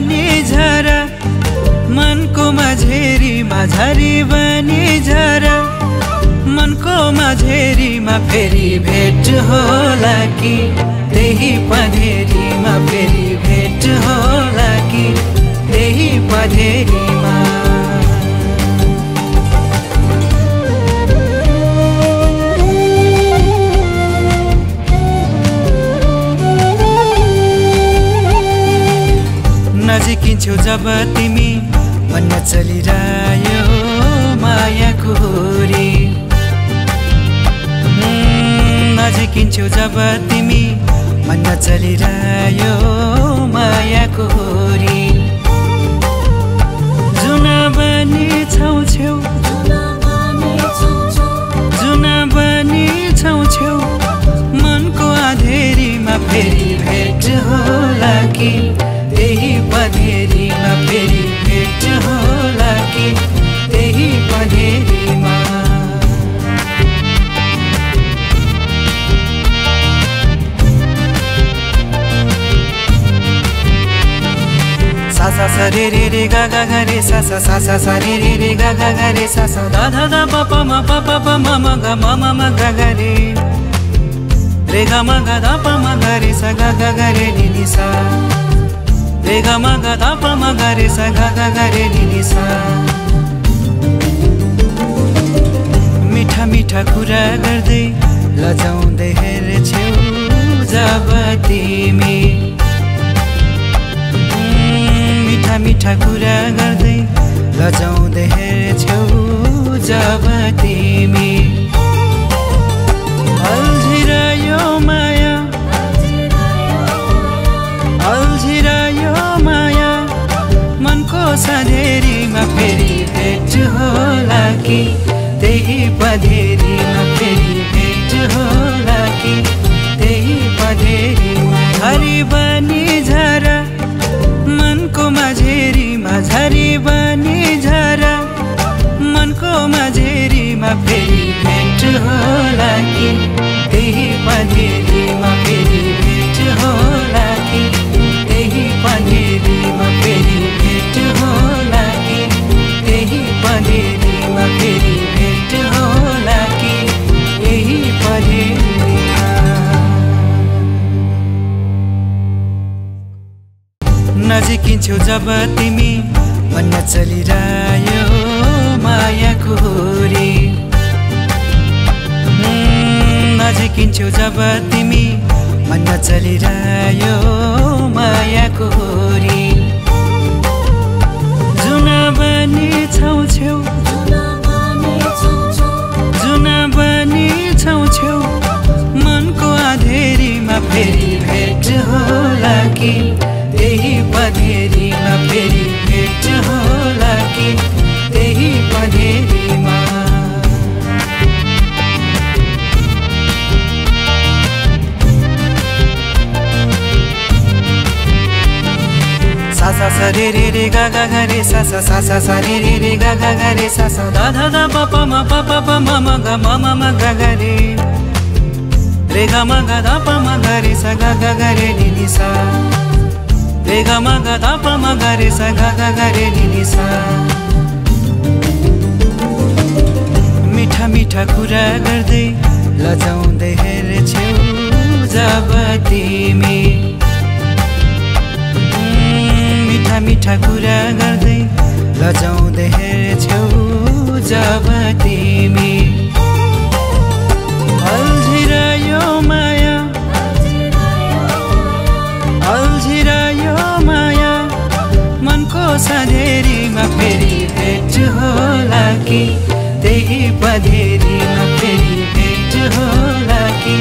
बनी झरा मनको माझेरीमा झरी बनी झरा मनको माझेरीमा फेरि भेट होला कि त्यही पधेरीमा फेरि भेट होला कि त्यही पधेरीमा नजिकिन्छौ जब तिमी भन्न चलिरह्यो मायाको होरी नजिकिन्छौ जब तिमी भन्न चलिरह्यो मायाको होरी जुना बनी छौ छेउ जुना बनी छौ छेउ मनको आधेरीमा फेरि भेट होला कि त्यही पधेरीमा फेरि भेट होला कि त्यही पधेरीमा सा सा सा रे रे रे गा गा गा रे सा सा सा सा सा रे रे रे गा गा गा रे सा सा दा धा धा प प म प प म म ग म म ग ग रे रे ग म ग धा प म ग रे सा गा गा गा रे नि नि सा रे ग म ग धा प म ग रे सा गा गा गा रे नि नि सा मिठा मिठा कुरा गर्दै लजाउँदै हेर्छौ जब तिमी मिठा मिठा कुरा गर्दै लजाउँदै हेर्छौ जब तिमी अल्झिरह्यो माया अल्झिरह्यो माया मनको साधेरीमा फेरि भेट होला कि त्यही पधेरीमा फेरि भेट होला कि त्यही पधेरीमा झरी बनी झरा मनको माझेरीमा झरी बनी झरा मनको माझेरीमा फेरि भेट होला कि त्यही पधेरीमा फेरि भेट होला कि त्यही पधेरीमा फेरि भेट होला कि त्यही पधेरीमा फेरि भेट होला कि यही पधेरीमा नजिकिन्छौ जब तिमी भन्न चलिरह्यो मायाको होरी नजिकिन्छौ जब तिमी भन्न चलिरह्यो मायाको होरी जुना बनी छौ छेउ जुना बनी छौ छेउ मनको आधेरीमा फेरि भेट होला कि त्यही पधेरीमा फेरि भेट होला कि त्यही पधेरीमा सा सा सा रे रे रे गा गा गा रे सा सा सा सा सा रे रे रे गा गा गा रे सा सा दा धा धा प प म ग म ग ग रे रे ग म ग धा प म ग रे सा गा गा गा रे नि नि सा रे ग म ग धा प म ग रे सा गा गा गा रे नि नि सा मिठा मिठा कुरा गर्दै लजाउँदै हेर्छौ जब तिमी मिठा मिठा कुरा गर्दै लजाउँदै हेर्छौ जब तिमी अल्झिरह्यो माया अल्झिरह्यो माया मनको साधेरीमा फेरि भेट होला कि त्यही पधेरीमा फेरि भेट होला कि